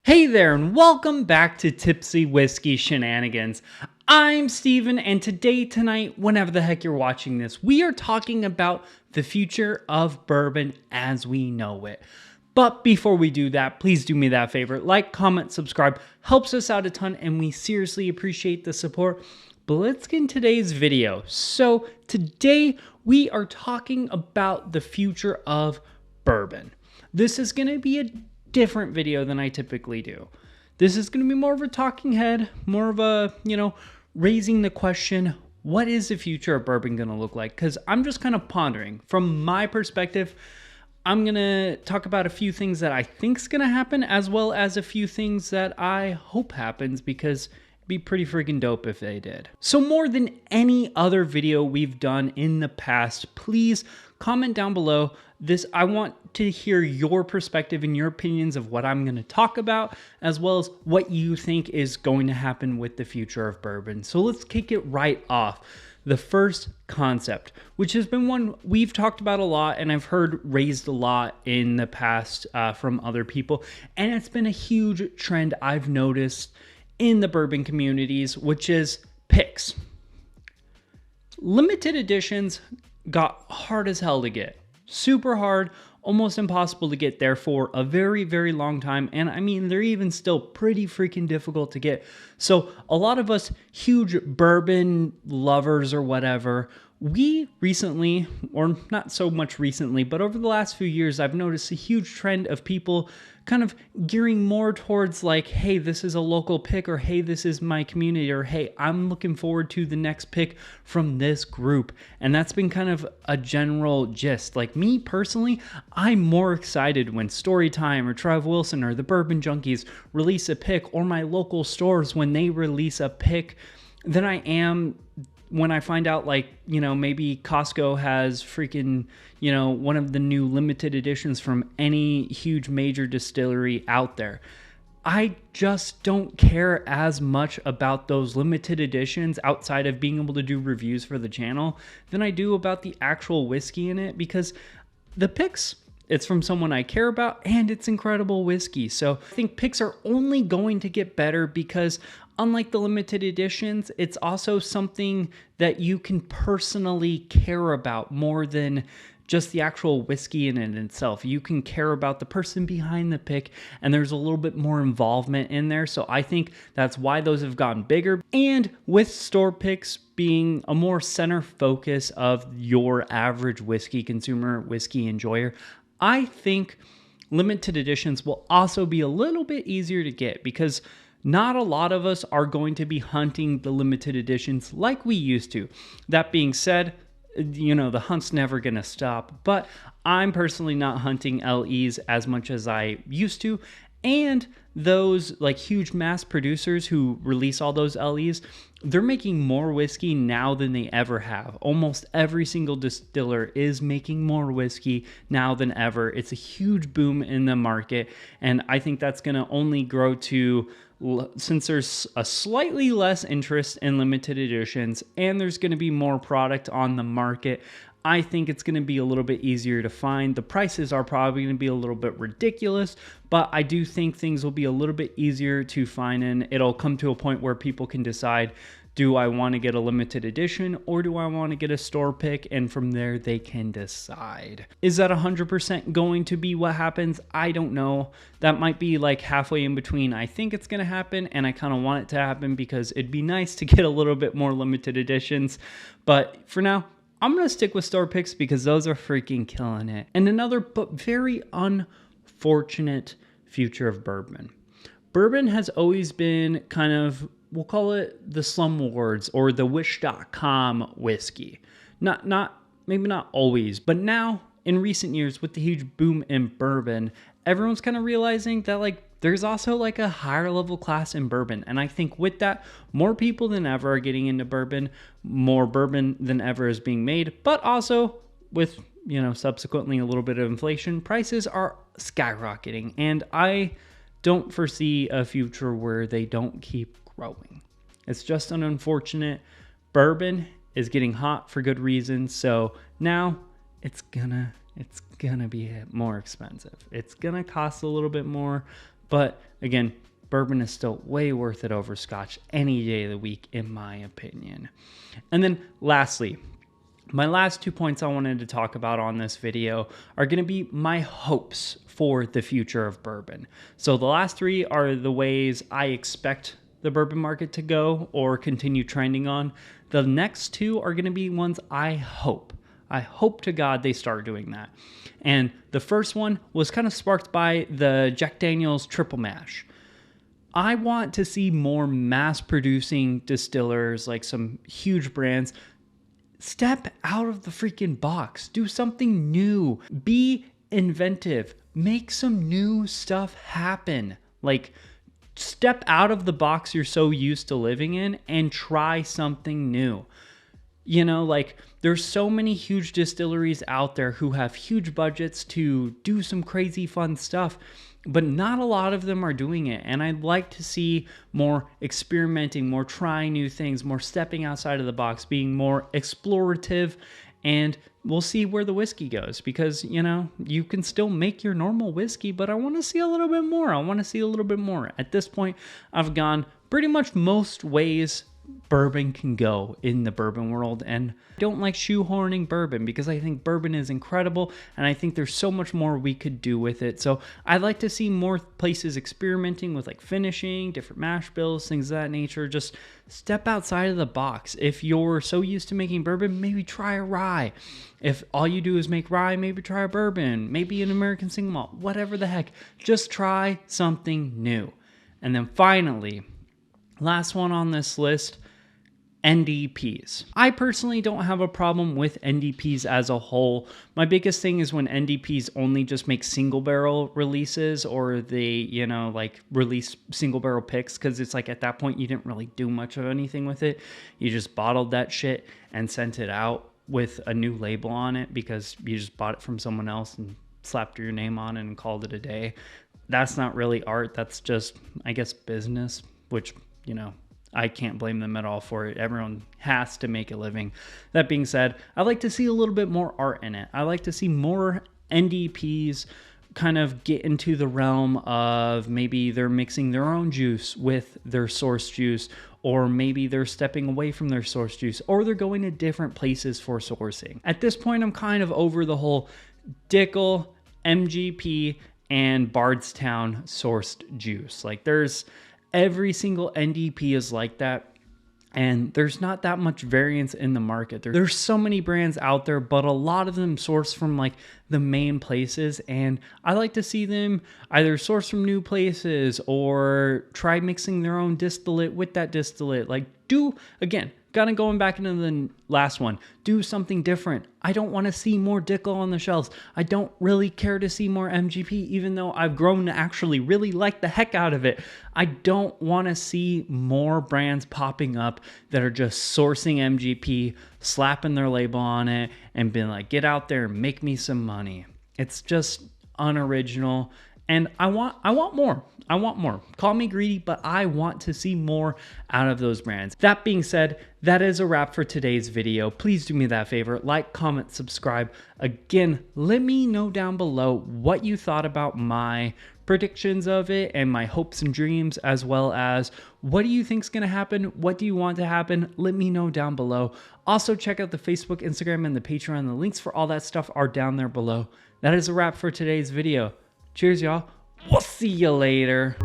Hey there, and welcome back to Tipsy Whiskey Shenanigans. I'm Steven, and tonight, whenever the heck you're watching this, we are talking about the future of bourbon as we know it. But before we do that, please do me that favor. Like, comment, subscribe. Helps us out a ton, and we seriously appreciate the support. But let's get into today's video. So today, we are talking about the future of bourbon. This is going to be a different video than I typically do. This is going to be more of a talking head, more of a, raising the question, what is the future of bourbon going to look like? Because I'm just kind of pondering. From my perspective, I'm going to talk about a few things that I think is going to happen, as well as a few things that I hope happens, because it'd be pretty freaking dope if they did. So more than any other video we've done in the past, please comment down below. I want to hear your perspective and your opinions of what I'm going to talk about, as well as what you think is going to happen with the future of bourbon. So let's kick it right off. The first concept, which has been one we've talked about a lot and I've heard raised a lot in the past from other people, and it's been a huge trend I've noticed in the bourbon communities, which is picks. Limited editions got hard as hell to get. Super hard, almost impossible to get there for a very, very long time. And I mean, they're even still pretty freaking difficult to get. So a lot of us huge bourbon lovers or whatever, we recently, or not so much recently, but over the last few years, I've noticed a huge trend of people kind of gearing more towards like, hey, this is a local pick, or hey, this is my community, or hey, I'm looking forward to the next pick from this group. And that's been kind of a general gist. Like me personally, I'm more excited when Storytime or Trev Wilson or the Bourbon Junkies release a pick, or my local stores when they release a pick, than I am when I find out, like, maybe Costco has freaking, one of the new limited editions from any huge major distillery out there. I just don't care as much about those limited editions outside of being able to do reviews for the channel than I do about the actual whiskey in it, because the picks, it's from someone I care about, and it's incredible whiskey. So I think picks are only going to get better because, unlike the limited editions, it's also something that you can personally care about more than just the actual whiskey in it itself. You can care about the person behind the pick, and there's a little bit more involvement in there. So I think that's why those have gotten bigger. And with store picks being a more center focus of your average whiskey consumer, whiskey enjoyer, I think limited editions will also be a little bit easier to get, because not a lot of us are going to be hunting the limited editions like we used to. That being said, the hunt's never going to stop, but I'm personally not hunting LEs as much as I used to. And those like huge mass producers who release all those LEs, they're making more whiskey now than they ever have. Almost every single distiller is making more whiskey now than ever. It's a huge boom in the market, and I think that's going to only grow to, since there's a slightly less interest in limited editions and there's going to be more product on the market, I think it's going to be a little bit easier to find. The prices are probably going to be a little bit ridiculous, but I do think things will be a little bit easier to find, and it'll come to a point where people can decide, do I want to get a limited edition or do I want to get a store pick? And from there, they can decide. Is that 100% going to be what happens? I don't know. That might be like halfway in between. I think it's going to happen, and I kind of want it to happen because it'd be nice to get a little bit more limited editions. But for now, I'm going to stick with store picks because those are freaking killing it. And another but very unfortunate future of bourbon. Bourbon has always been kind of, we'll call it the Slum Awards or the Wish.com whiskey. Maybe not always, but now in recent years with the huge boom in bourbon, everyone's kind of realizing that like there's also like a higher level class in bourbon. And I think with that, more people than ever are getting into bourbon, more bourbon than ever is being made, but also with, subsequently a little bit of inflation, prices are skyrocketing. And I don't foresee a future where they don't keep growing. It's just an unfortunate. Bourbon is getting hot for good reason. So now it's gonna be more expensive. It's gonna cost a little bit more, But again, bourbon is still way worth it over scotch any day of the week, in my opinion. And then lastly, my last 2 points I wanted to talk about on this video are going to be my hopes for the future of bourbon. So the last 3 are the ways I expect the bourbon market to go or continue trending on. The next 2 are going to be ones I hope. I hope to God they start doing that. And the first one was kind of sparked by the Jack Daniel's Triple Mash. I want to see more mass producing distillers, like some huge brands, step out of the freaking box. Do something new. Be inventive. Make some new stuff happen. Like, step out of the box you're so used to living in and try something new. You know, like, there's so many huge distilleries out there who have huge budgets to do some crazy fun stuff, but not a lot of them are doing it. And I'd like to see more experimenting, more trying new things, more stepping outside of the box, being more explorative, and we'll see where the whiskey goes, because, you know, you can still make your normal whiskey, but I want to see a little bit more. I want to see a little bit more. At this point, I've gone pretty much most ways bourbon can go in the bourbon world, and I don't like shoehorning bourbon because I think bourbon is incredible and I think there's so much more we could do with it. So I'd like to see more places experimenting with like finishing, different mash bills, things of that nature. Just step outside of the box. If you're so used to making bourbon, maybe try a rye. If all you do is make rye, maybe try a bourbon, maybe an American single malt, whatever the heck. Just try something new. And then finally, last one on this list, NDPs. I personally don't have a problem with NDPs as a whole. My biggest thing is when NDPs only just make single barrel releases, or they, you know, like release single barrel picks, because it's like at that point you didn't really do much of anything with it. You just bottled that shit and sent it out with a new label on it because you just bought it from someone else and slapped your name on it and called it a day. That's not really art. That's just, I guess, business, which, you know, I can't blame them at all for it. Everyone has to make a living. That being said, I like to see a little bit more art in it. I like to see more NDPs kind of get into the realm of maybe they're mixing their own juice with their source juice, or maybe they're stepping away from their source juice, or they're going to different places for sourcing. At this point, I'm kind of over the whole Dickel, MGP, and Bardstown sourced juice. Like, there's every single NDP is like that, and there's not that much variance in the market. There's so many brands out there, but a lot of them source from like the main places, and I like to see them either source from new places or try mixing their own distillate with that distillate. Like, do, again, kind of going back into the last one, do something different. I don't want to see more Dickel on the shelves. I don't really care to see more MGP, even though I've grown to actually really like the heck out of it. I don't want to see more brands popping up that are just sourcing MGP, slapping their label on it, and being like, get out there and make me some money. It's just unoriginal. And I want more. I want more. Call me greedy, but I want to see more out of those brands. That being said, that is a wrap for today's video. Please do me that favor. Like, comment, subscribe. Again, let me know down below what you thought about my predictions of it and my hopes and dreams, as well as what do you think is going to happen? What do you want to happen? Let me know down below. Also, check out the Facebook, Instagram, and the Patreon. The links for all that stuff are down there below. That is a wrap for today's video. Cheers, y'all. We'll see you later.